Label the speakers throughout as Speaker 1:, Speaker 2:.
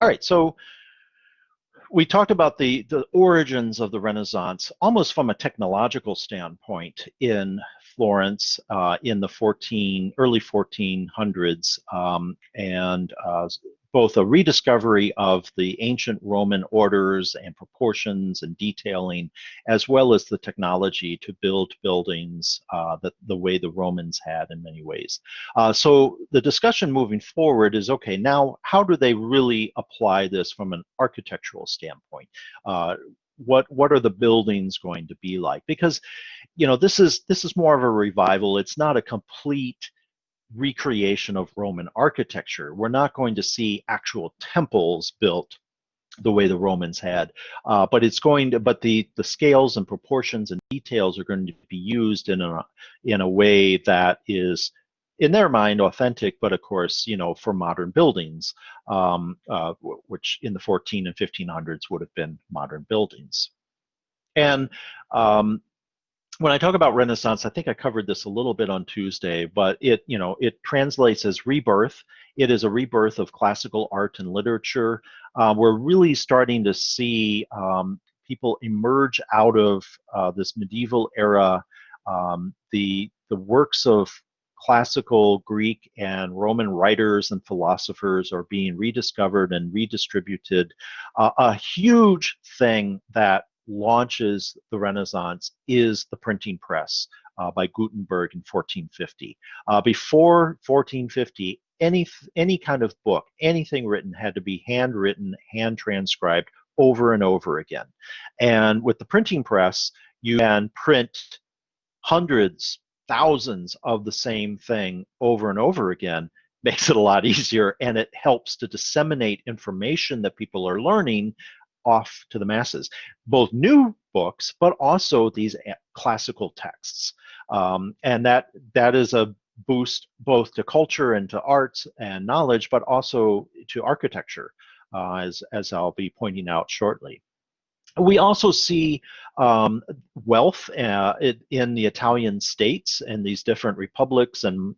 Speaker 1: All right, so we talked about the origins of the Renaissance almost from a technological standpoint in Florence in the early 1400s, and both a rediscovery of the ancient Roman orders and proportions and detailing, as well as the technology to build buildings the way the Romans had in many ways. So the discussion moving forward is, okay, now how do they really apply this from an architectural standpoint? What are the buildings going to be like? Because this is more of a revival. It's not a complete recreation of Roman architecture. We're not going to see actual temples built the way the Romans had, but the scales and proportions and details are going to be used in a way that is, in their mind, authentic, but of course, for modern buildings, which in the 14 and 1500s would have been modern buildings. And when I talk about Renaissance, I think I covered this a little bit on Tuesday, but it translates as rebirth. It is a rebirth of classical art and literature. We're really starting to see people emerge out of this medieval era. The works of classical Greek and Roman writers and philosophers are being rediscovered and redistributed. A huge thing that launches the Renaissance is the printing press by Gutenberg in 1450. Before 1450, any kind of book, anything written had to be handwritten, hand transcribed over and over again. And with the printing press, you can print hundreds, thousands of the same thing over and over again. Makes it a lot easier, and it helps to disseminate information that people are learning off to the masses, both new books, but also these classical texts. And that is a boost both to culture and to arts and knowledge, but also to architecture, as I'll be pointing out shortly. We also see wealth in the Italian states and these different republics and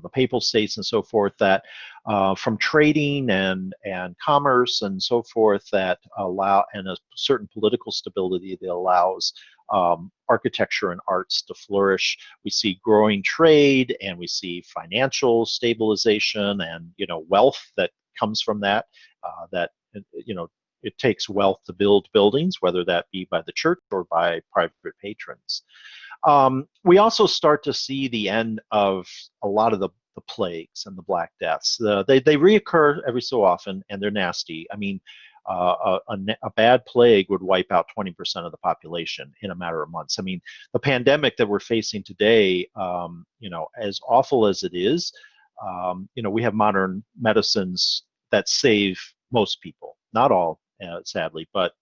Speaker 1: the papal states and so forth, that from trading and commerce and so forth, that allow, and a certain political stability that allows architecture and arts to flourish. We see growing trade, and we see financial stabilization and wealth that comes from that. It takes wealth to build buildings, whether that be by the church or by private patrons. We also start to see the end of a lot of the plagues and the Black Deaths. They reoccur every so often, and they're nasty. I mean, a bad plague would wipe out 20% of the population in a matter of months. I mean, the pandemic that we're facing today, as awful as it is, we have modern medicines that save most people, not all, sadly, but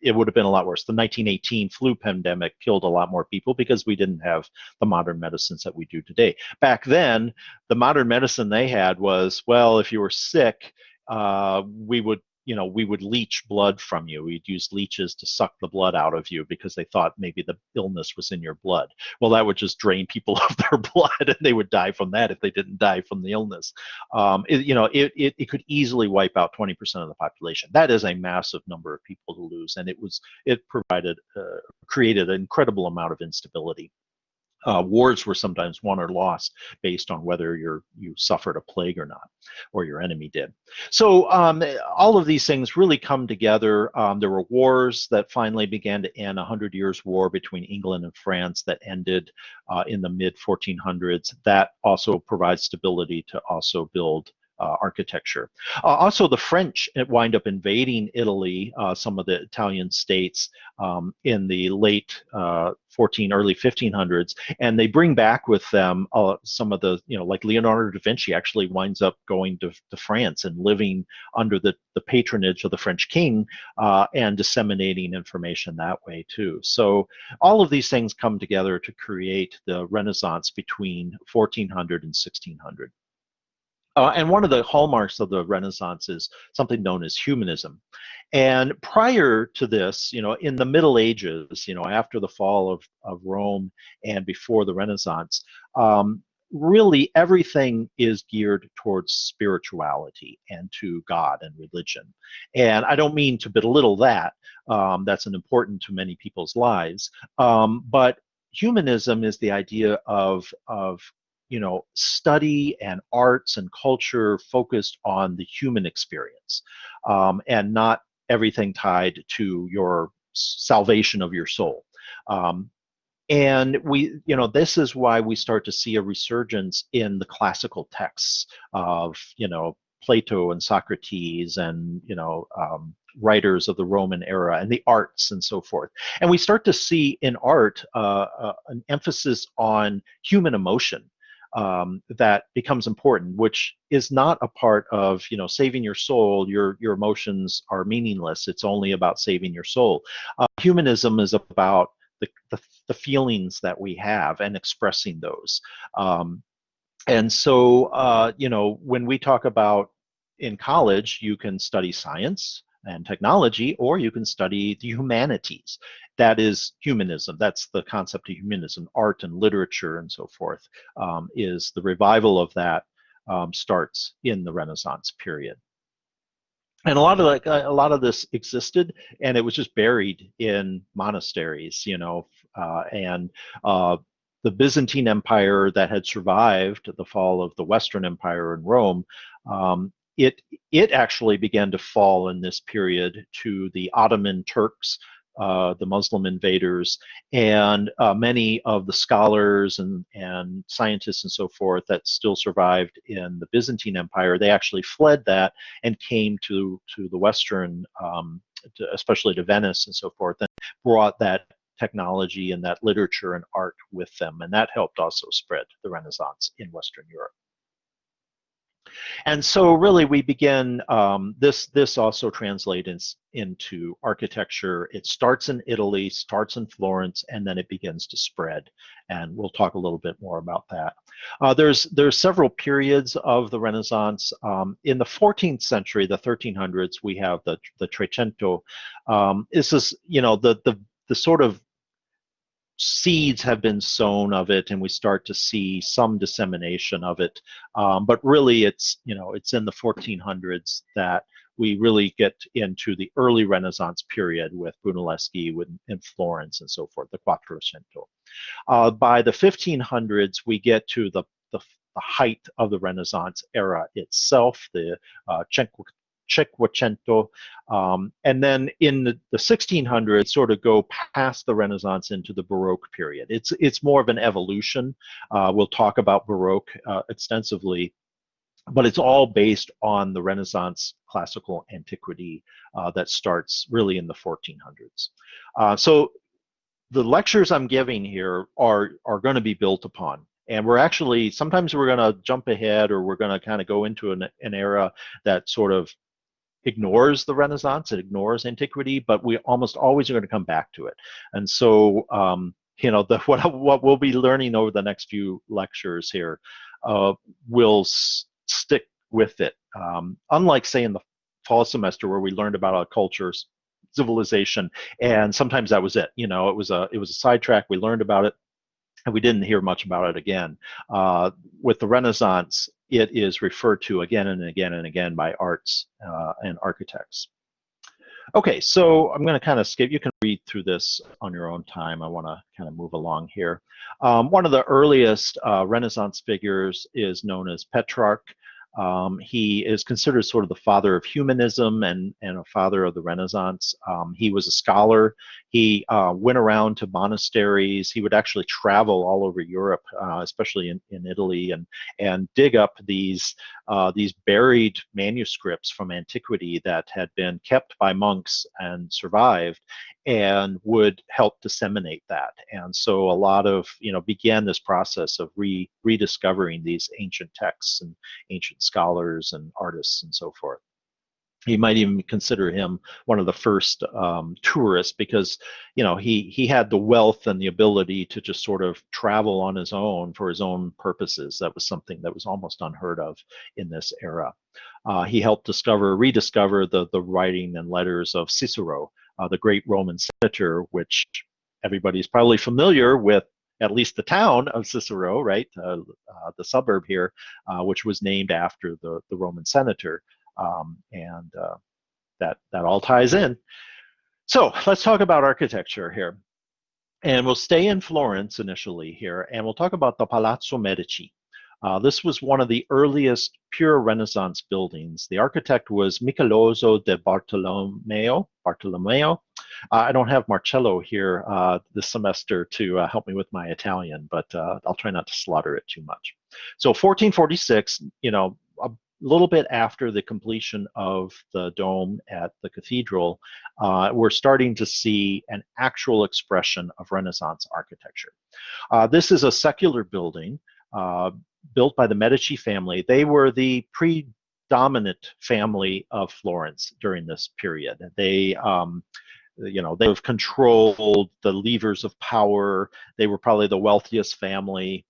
Speaker 1: it would have been a lot worse. The 1918 flu pandemic killed a lot more people because we didn't have the modern medicines that we do today. Back then, the modern medicine they had was, well, if you were sick, we would leach blood from you. We'd use leeches to suck the blood out of you because they thought maybe the illness was in your blood. Well, that would just drain people of their blood, and they would die from that if they didn't die from the illness. It could easily wipe out 20% of the population. That is a massive number of people to lose, and it created an incredible amount of instability. Wars were sometimes won or lost based on whether you suffered a plague or not, or your enemy did. So all of these things really come together. There were wars that finally began to end. 100 Years' War between England and France that ended in the mid 1400s. That also provides stability to also build architecture. Also, the French wind up invading Italy, some of the Italian states, in the late early 1500s, and they bring back with them some of the, like Leonardo da Vinci actually winds up going to France and living under the patronage of the French king, and disseminating information that way too. So all of these things come together to create the Renaissance between 1400 and 1600. And one of the hallmarks of the Renaissance is something known as humanism. And prior to this, in the Middle Ages, after the fall of Rome and before the Renaissance, really everything is geared towards spirituality and to God and religion. And I don't mean to belittle that. That's an important to many people's lives. But humanism is the idea of study and arts and culture focused on the human experience, and not everything tied to your salvation of your soul. And this is why we start to see a resurgence in the classical texts of, Plato and Socrates and, writers of the Roman era and the arts and so forth. And we start to see in art an emphasis on human emotion that becomes important, which is not a part of, saving your soul. Your emotions are meaningless. It's only about saving your soul. Humanism is about the feelings that we have and expressing those. And so, when we talk about in college, you can study science and technology, or you can study the humanities. That is humanism. That's the concept of humanism. Art and literature and so forth is the revival of that starts in the Renaissance period. And a lot of this existed, and it was just buried in monasteries, and the Byzantine Empire that had survived the fall of the Western Empire in Rome, it actually began to fall in this period to the Ottoman Turks, the Muslim invaders, and many of the scholars and scientists and so forth that still survived in the Byzantine Empire. They actually fled that and came to the Western, especially to Venice and so forth, and brought that technology and that literature and art with them, and that helped also spread the Renaissance in Western Europe. And so really we begin, this also translates into architecture. It starts in Italy, starts in Florence, and then it begins to spread. And we'll talk a little bit more about that. There's several periods of the Renaissance. In the 14th century, the 1300s, we have the Trecento. This is, the sort of seeds have been sown of it, and we start to see some dissemination of it. But really, it's in the 1400s that we really get into the early Renaissance period with Brunelleschi in Florence and so forth, the Quattrocento. By the 1500s, we get to the height of the Renaissance era itself, the Cinquecento, and then in the 1600s, sort of go past the Renaissance into the Baroque period. It's more of an evolution. We'll talk about Baroque extensively, but it's all based on the Renaissance classical antiquity that starts really in the 1400s. So the lectures I'm giving here are going to be built upon. And sometimes we're going to jump ahead, or we're going to kind of go into an era that sort of ignores the Renaissance, it ignores antiquity, but we almost always are going to come back to it. And so, what we'll be learning over the next few lectures here will stick with it. Unlike, say, in the fall semester where we learned about our cultures, civilization, and sometimes that was it. It was a sidetrack. We learned about it, and we didn't hear much about it again. With the Renaissance, it is referred to again and again and again by arts and architects. Okay, so I'm going to kind of skip. You can read through this on your own time. I want to kind of move along here. One of the earliest Renaissance figures is known as Petrarch. He is considered sort of the father of humanism and a father of the Renaissance. He was a scholar. He went around to monasteries. He would actually travel all over Europe, especially in Italy, and dig up these buried manuscripts from antiquity that had been kept by monks and survived, and would help disseminate that. And so a lot of, began this process of rediscovering these ancient texts and ancient scholars and artists and so forth. You might even consider him one of the first tourists, because he had the wealth and the ability to just sort of travel on his own for his own purposes. That was something that was almost unheard of in this era. He helped rediscover the writing and letters of Cicero, the great Roman senator, which everybody's probably familiar with at least the town of Cicero, right, the suburb here, which was named after the Roman senator, and that all ties in. So let's talk about architecture here. And we'll stay in Florence initially here, and we'll talk about the Palazzo Medici. This was one of the earliest pure Renaissance buildings. The architect was Michelozzo de Bartolomeo. I don't have Marcello here this semester to help me with my Italian, but I'll try not to slaughter it too much. So 1446, a little bit after the completion of the dome at the cathedral, we're starting to see an actual expression of Renaissance architecture. This is a secular building built by the Medici family. They were the predominant family of Florence during this period. They've controlled the levers of power. They were probably the wealthiest family.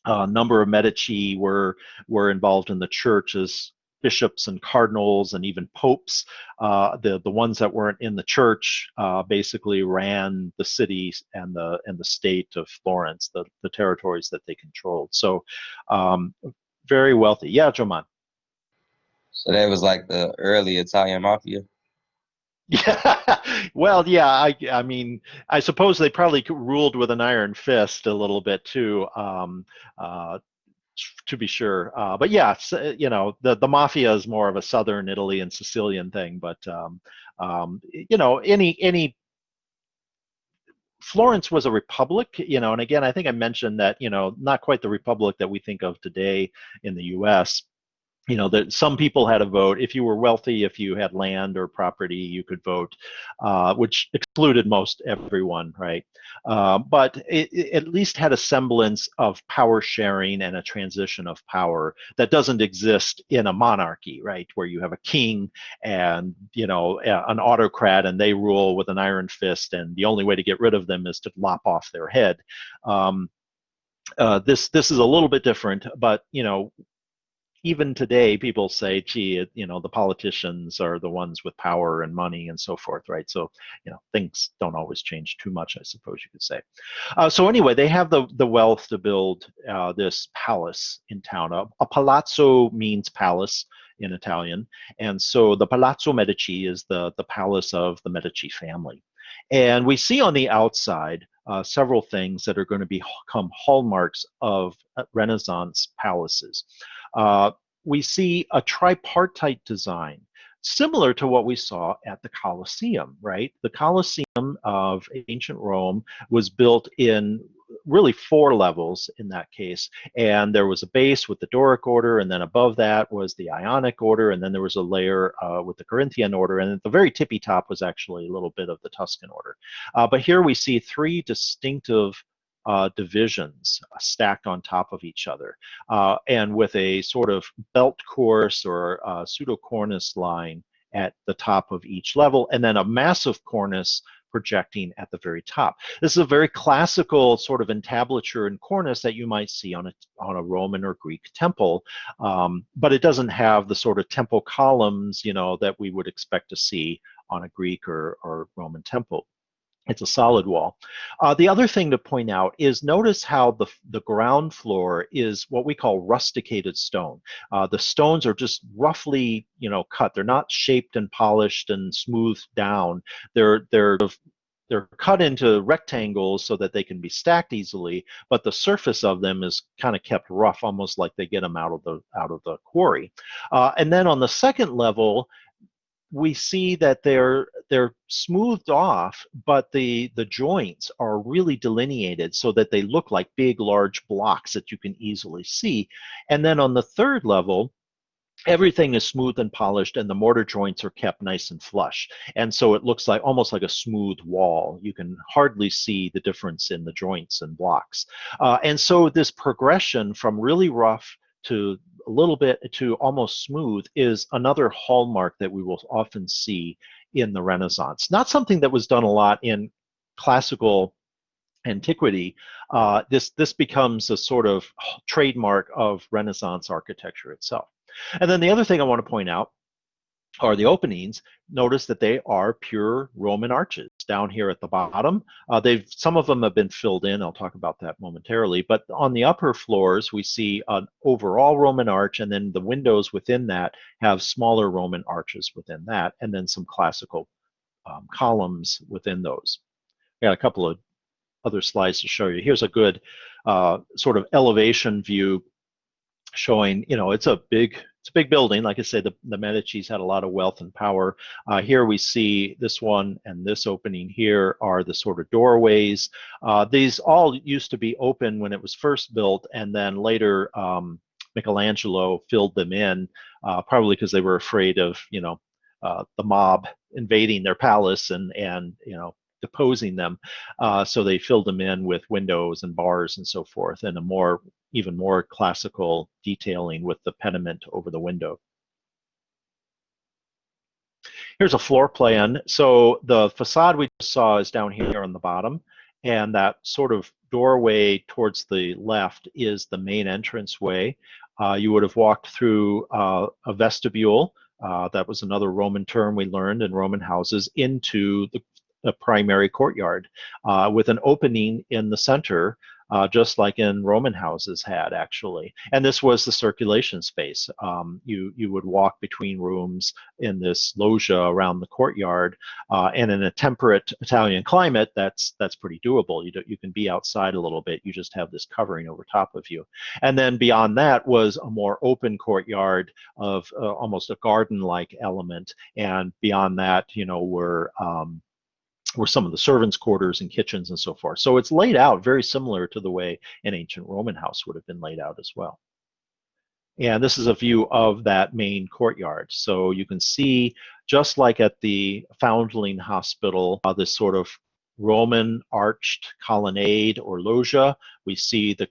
Speaker 1: A number of Medici were involved in the church as bishops and cardinals and even popes. The ones that weren't in the church basically ran the city and the state of Florence, the territories that they controlled. So very wealthy. Yeah, Joman.
Speaker 2: So that was like the early Italian mafia.
Speaker 1: Yeah, well, yeah. I mean, I suppose they probably ruled with an iron fist a little bit too, to be sure. But yeah, the mafia is more of a southern Italy and Sicilian thing. But any Florence was a republic, and again, I think I mentioned that, not quite the republic that we think of today in the U.S. That some people had a vote. If you were wealthy, if you had land or property, you could vote, which excluded most everyone, right? But it at least had a semblance of power sharing and a transition of power that doesn't exist in a monarchy, right? Where you have a king and, an autocrat, and they rule with an iron fist, and the only way to get rid of them is to lop off their head. This is a little bit different, but even today, people say, gee, the politicians are the ones with power and money and so forth, right? So, things don't always change too much, I suppose you could say. So anyway, they have the wealth to build this palace in town. A palazzo means palace in Italian. And so the Palazzo Medici is the palace of the Medici family. And we see on the outside several things that are going to become hallmarks of Renaissance palaces. We see a tripartite design, similar to what we saw at the Colosseum, right? The Colosseum of ancient Rome was built in really 4 levels in that case. And there was a base with the Doric order, and then above that was the Ionic order, and then there was a layer with the Corinthian order, and at the very tippy top was actually a little bit of the Tuscan order. But here we see 3 distinctive divisions stacked on top of each other, and with a sort of belt course or pseudo cornice line at the top of each level, and then a massive cornice projecting at the very top. This is a very classical sort of entablature and cornice that you might see on a Roman or Greek temple, but it doesn't have the sort of temple columns, that we would expect to see on a Greek or Roman temple. It's a solid wall. The other thing to point out is notice how the ground floor is what we call rusticated stone. The stones are just roughly, cut. They're not shaped and polished and smoothed down. They're cut into rectangles so that they can be stacked easily, but the surface of them is kind of kept rough, almost like they get them out of the quarry. And then on the second level, we see that they're smoothed off, but the joints are really delineated so that they look like big, large blocks that you can easily see. And then on the third level, everything is smooth and polished, and the mortar joints are kept nice and flush. And so it looks like almost like a smooth wall. You can hardly see the difference in the joints and blocks. And so this progression from really rough to a little bit to almost smooth is another hallmark that we will often see in the Renaissance. Not something that was done a lot in classical antiquity. This becomes a sort of trademark of Renaissance architecture itself. And then the other thing I want to point out or the openings, notice that they are pure Roman arches down here at the bottom. Some of them have been filled in. I'll talk about that momentarily. But on the upper floors, we see an overall Roman arch, and then the windows within that have smaller Roman arches within that, and then some classical columns within those. I got a couple of other slides to show you. Here's a good sort of elevation view showing, it's a big building. Like I said, the Medicis had a lot of wealth and power. Here we see this one and this opening here are the sort of doorways. These all used to be open when it was first built, and then later Michelangelo filled them in, probably because they were afraid of, the mob invading their palace and deposing them. So they filled them in with windows and bars and so forth, and even more classical detailing with the pediment over the window. Here's a floor plan. So the facade we just saw is down here on the bottom, and that sort of doorway towards the left is the main entranceway. You would have walked through a vestibule. That was another Roman term we learned in Roman houses, into the primary courtyard with an opening in the center, just like in Roman houses had, actually. And this was the circulation space. You would walk between rooms in this loggia around the courtyard, and in a temperate Italian climate, that's pretty doable. You can be outside a little bit. You just have this covering over top of you. And then beyond that was a more open courtyard of almost a garden-like element. And beyond that, were some of the servants' quarters and kitchens and so forth. So it's laid out very similar to the way an ancient Roman house would have been laid out as well. And this is a view of that main courtyard. So you can see, just like at the Foundling Hospital, this sort of Roman arched colonnade or loggia. We see the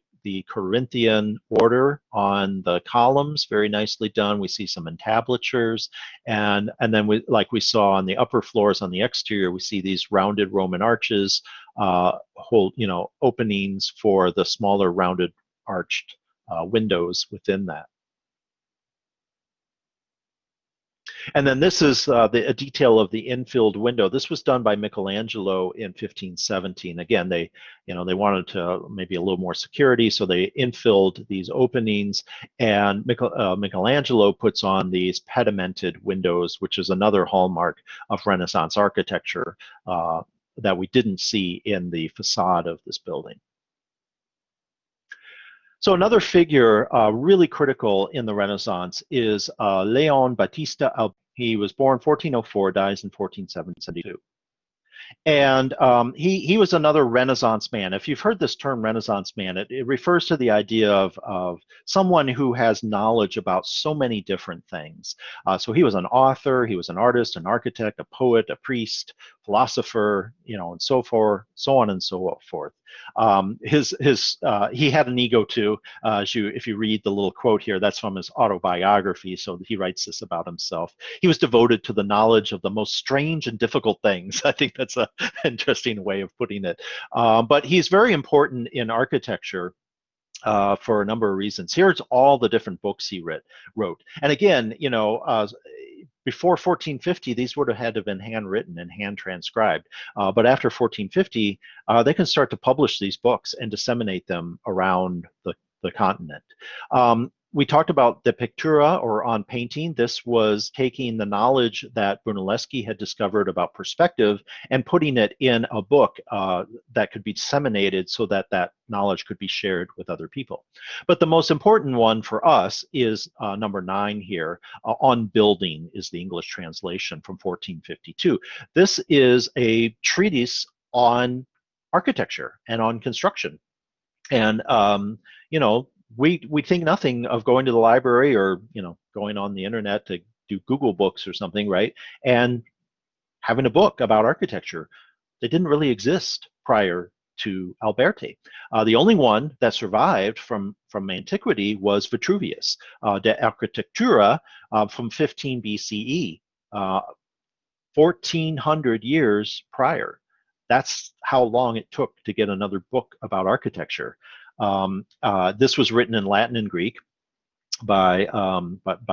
Speaker 1: Corinthian order on the columns, very nicely done. We see some entablatures, and then like we saw on the upper floors on the exterior, we see these rounded Roman arches, openings for the smaller rounded arched windows within that. And then this is a detail of the infilled window. This was done by Michelangelo in 1517. Again, they wanted to maybe a little more security, so they infilled these openings. And Michelangelo puts on these pedimented windows, which is another hallmark of Renaissance architecture that we didn't see in the facade of this building. So another figure really critical in the Renaissance is Leon Battista Alberti. He was born 1404, dies in 1472. And he was another Renaissance man. If you've heard this term Renaissance man, it refers to the idea of someone who has knowledge about so many different things. So he was an author, he was an artist, an architect, a poet, a priest, philosopher, and so forth, so on and so forth. He had an ego too. If you read the little quote here, that's from his autobiography. So he writes this about himself. He was devoted to the knowledge of the most strange and difficult things. I think that's an interesting way of putting it. But he's very important in architecture for a number of reasons. Here's all the different books he wrote. And again, before 1450, these would have had to have been handwritten and hand transcribed. But after 1450, they can start to publish these books and disseminate them around the continent. We talked about the pictura, or on painting. This was taking the knowledge that Brunelleschi had discovered about perspective and putting it in a book that could be disseminated so that that knowledge could be shared with other people. But the most important one for us is number 9 here. On Building is the English translation from 1452. This is a treatise on architecture and on construction. And, we think nothing of going to the library or going on the internet to do Google Books or something, right? And having a book about architecture. They didn't really exist prior to Alberti. The only one that survived from antiquity was Vitruvius, De Architectura, from 15 BCE, 1400 years prior. That's how long it took to get another book about architecture. This was written in Latin and Greek. by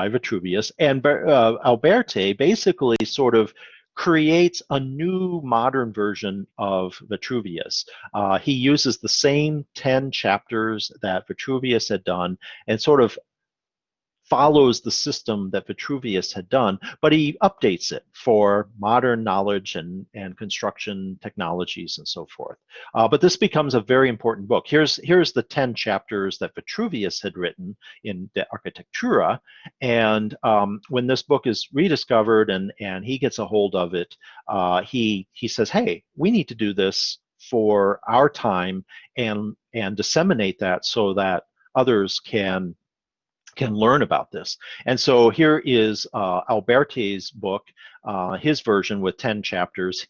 Speaker 1: Vitruvius, and Alberti basically sort of creates a new modern version of Vitruvius. He uses the same 10 chapters that Vitruvius had done and sort of follows the system that Vitruvius had done, but he updates it for modern knowledge and construction technologies and so forth. But this becomes a very important book. Here's the 10 chapters that Vitruvius had written in De Architectura, and when this book is rediscovered and he gets a hold of it, he says, "Hey, we need to do this for our time and disseminate that so that others can learn about this." And so here is Alberti's book, his version with 10 chapters.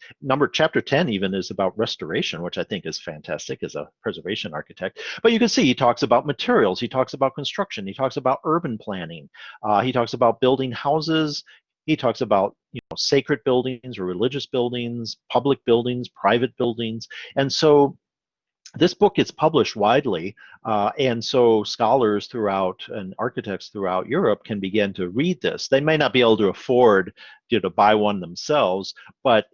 Speaker 1: Chapter 10 even is about restoration, which I think is fantastic as a preservation architect. But you can see he talks about materials, he talks about construction, he talks about urban planning, he talks about building houses, he talks about sacred buildings or religious buildings, public buildings, private buildings. And so this book gets published widely, and so scholars throughout and architects throughout Europe can begin to read this. They may not be able to afford to buy one themselves, but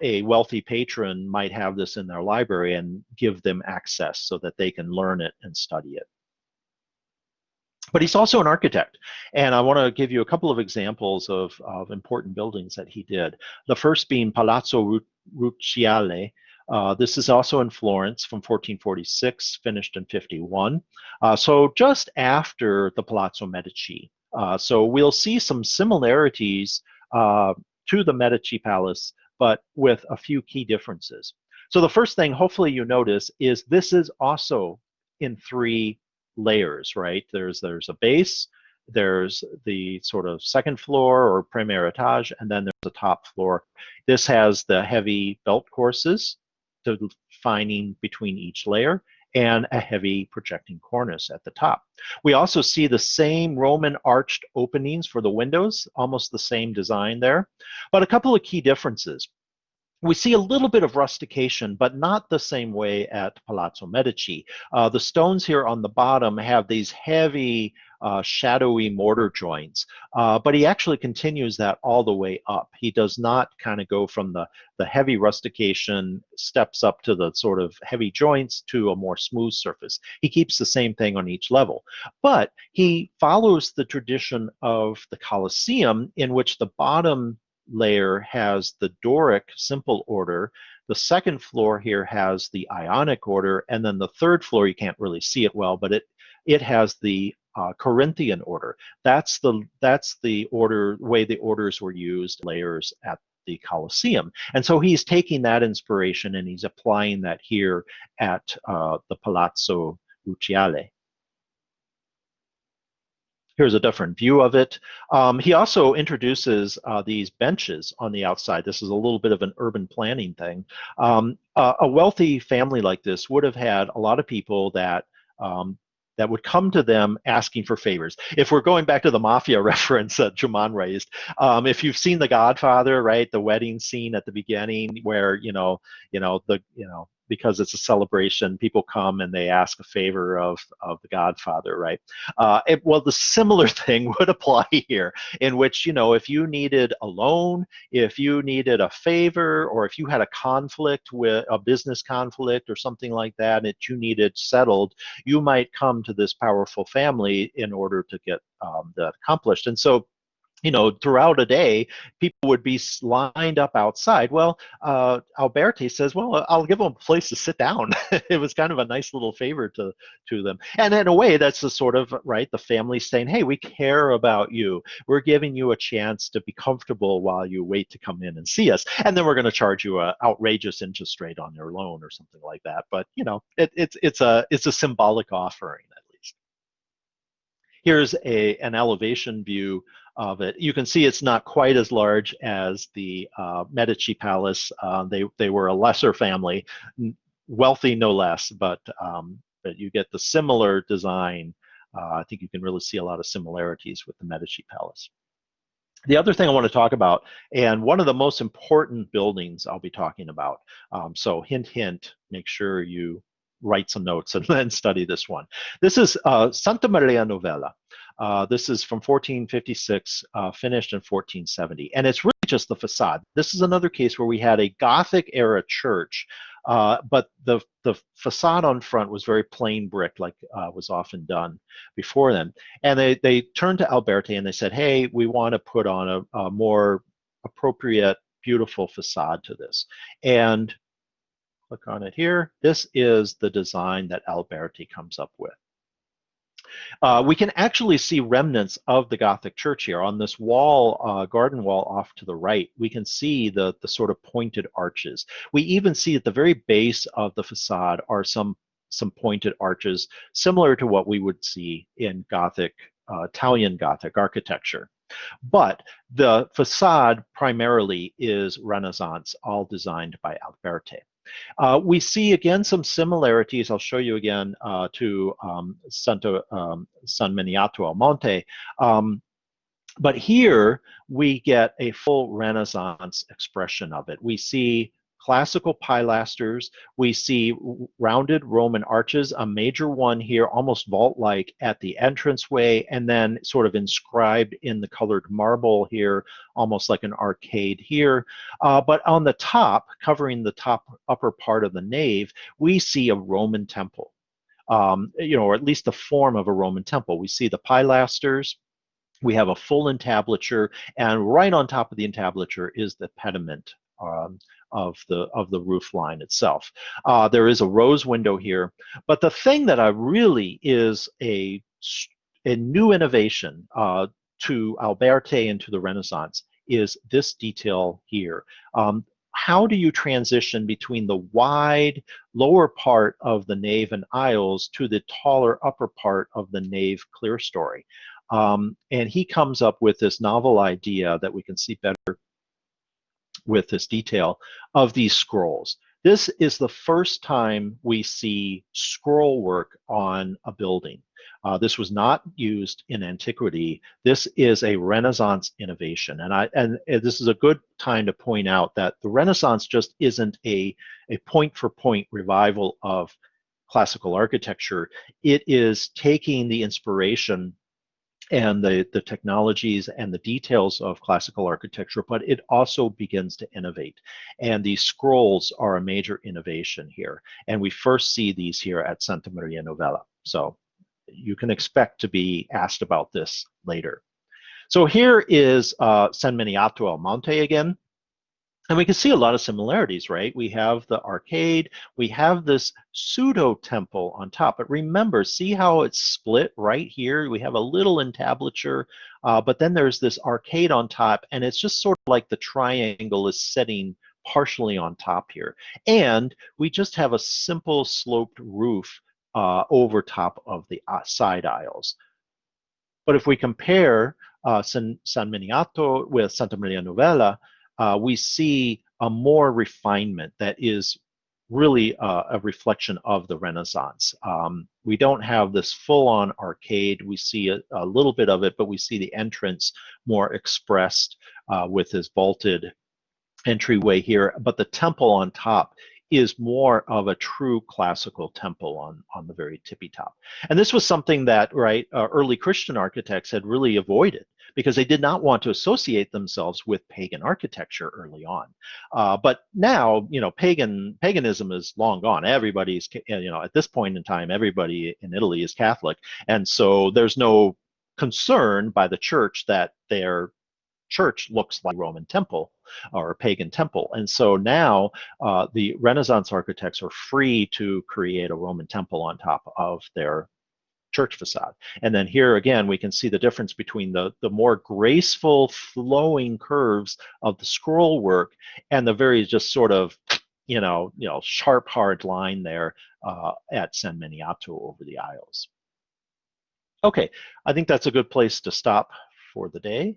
Speaker 1: a wealthy patron might have this in their library and give them access so that they can learn it and study it. But he's also an architect, and I want to give you a couple of examples of important buildings that he did. The first being Palazzo Lucia. This is also in Florence from 1446, finished in 51. So just after the Palazzo Medici. So we'll see some similarities to the Medici Palace, but with a few key differences. So the first thing, hopefully you notice, is this is also in 3 layers, right? There's a base, there's the sort of second floor or premier etage, and then there's a top floor. This has the heavy belt courses defining between each layer, and a heavy projecting cornice at the top. We also see the same Roman arched openings for the windows, almost the same design there, but a couple of key differences. We see a little bit of rustication, but not the same way at Palazzo Medici. The stones here on the bottom have these heavy, shadowy mortar joints, but he actually continues that all the way up. He does not kind of go from the heavy rustication, steps up to the sort of heavy joints to a more smooth surface. He keeps the same thing on each level, but he follows the tradition of the Colosseum, in which the bottom layer has the Doric simple order, the second floor here has the Ionic order, and then the third floor, you can't really see it well, but it has the Corinthian order. That's the order, way the orders were used, layers at the Colosseum. And so he's taking that inspiration and he's applying that here at the Palazzo Lucia. Here's a different view of it. He also introduces these benches on the outside. This is a little bit of an urban planning thing. A wealthy family like this would have had a lot of people that would come to them asking for favors. If we're going back to the mafia reference that Juman raised, if you've seen The Godfather, right, the wedding scene at the beginning where because it's a celebration, people come and they ask a favor of the Godfather, right? Well, the similar thing would apply here, in which, if you needed a loan, if you needed a favor, or if you had a conflict with a business conflict or something like that you needed settled, you might come to this powerful family in order to get that accomplished. And so, throughout a day, people would be lined up outside. Well, Alberti says, well, I'll give them a place to sit down. It was kind of a nice little favor to them. And in a way, that's the sort of, right, the family saying, hey, we care about you. We're giving you a chance to be comfortable while you wait to come in and see us. And then we're going to charge you an outrageous interest rate on your loan or something like that. But, it's a symbolic offering, at least. Here's an elevation view of it. You can see it's not quite as large as the Medici Palace. They were a lesser family, wealthy no less, but you get the similar design. I think you can really see a lot of similarities with the Medici Palace. The other thing I want to talk about, and one of the most important buildings I'll be talking about, so hint, hint, make sure you write some notes and then study this one. This is Santa Maria Novella. This is from 1456, finished in 1470. And it's really just the facade. This is another case where we had a Gothic era church, but the facade on front was very plain brick, like was often done before then. And they turned to Alberti and they said, hey, we want to put on a more appropriate, beautiful facade to this. And click on it here. This is the design that Alberti comes up with. We can actually see remnants of the Gothic church here on this wall, garden wall off to the right. We can see the sort of pointed arches. We even see at the very base of the facade are some pointed arches, similar to what we would see in Gothic, Italian Gothic architecture. But the facade primarily is Renaissance, all designed by Alberti. We see again some similarities. I'll show you again to San Miniato al Monte. But here we get a full Renaissance expression of it. We see classical pilasters. We see rounded Roman arches, a major one here, almost vault-like at the entranceway, and then sort of inscribed in the colored marble here, almost like an arcade here. But on the top, covering the top upper part of the nave, we see a Roman temple, or at least the form of a Roman temple. We see the pilasters. We have a full entablature, and right on top of the entablature is the pediment of the roof line itself. There is a rose window here, but the thing that I really is a new innovation to Alberti and to the Renaissance is this detail here. How do you transition between the wide lower part of the nave and aisles to the taller upper part of the nave clerestory? And he comes up with this novel idea that we can see better with this detail of these scrolls. This is the first time we see scroll work on a building. This was not used in antiquity. This is a Renaissance innovation. And this is a good time to point out that the Renaissance just isn't a point-for-point revival of classical architecture. It is taking the inspiration and the technologies and the details of classical architecture, but it also begins to innovate. And these scrolls are a major innovation here. And we first see these here at Santa Maria Novella. So you can expect to be asked about this later. So here is San Miniato al Monte again. And we can see a lot of similarities, right? We have the arcade, we have this pseudo temple on top. But remember, see how it's split right here? We have a little entablature, but then there's this arcade on top, and it's just sort of like the triangle is setting partially on top here. And we just have a simple sloped roof over top of the side aisles. But if we compare San Miniato with Santa Maria Novella, we see a more refinement that is really a reflection of the Renaissance. We don't have this full-on arcade. We see a little bit of it, but we see the entrance more expressed with this vaulted entryway here. But the temple on top is more of a true classical temple on the very tippy top. And this was something that, right, early Christian architects had really avoided, because they did not want to associate themselves with pagan architecture early on. But now, paganism is long gone. Everybody's, at this point in time, everybody in Italy is Catholic. And so there's no concern by the church that their church looks like a Roman temple or a pagan temple. And so now the Renaissance architects are free to create a Roman temple on top of their church facade. And then here again, we can see the difference between the more graceful flowing curves of the scroll work and the very just sort of, sharp, hard line there at San Miniato over the aisles. Okay, I think that's a good place to stop for the day.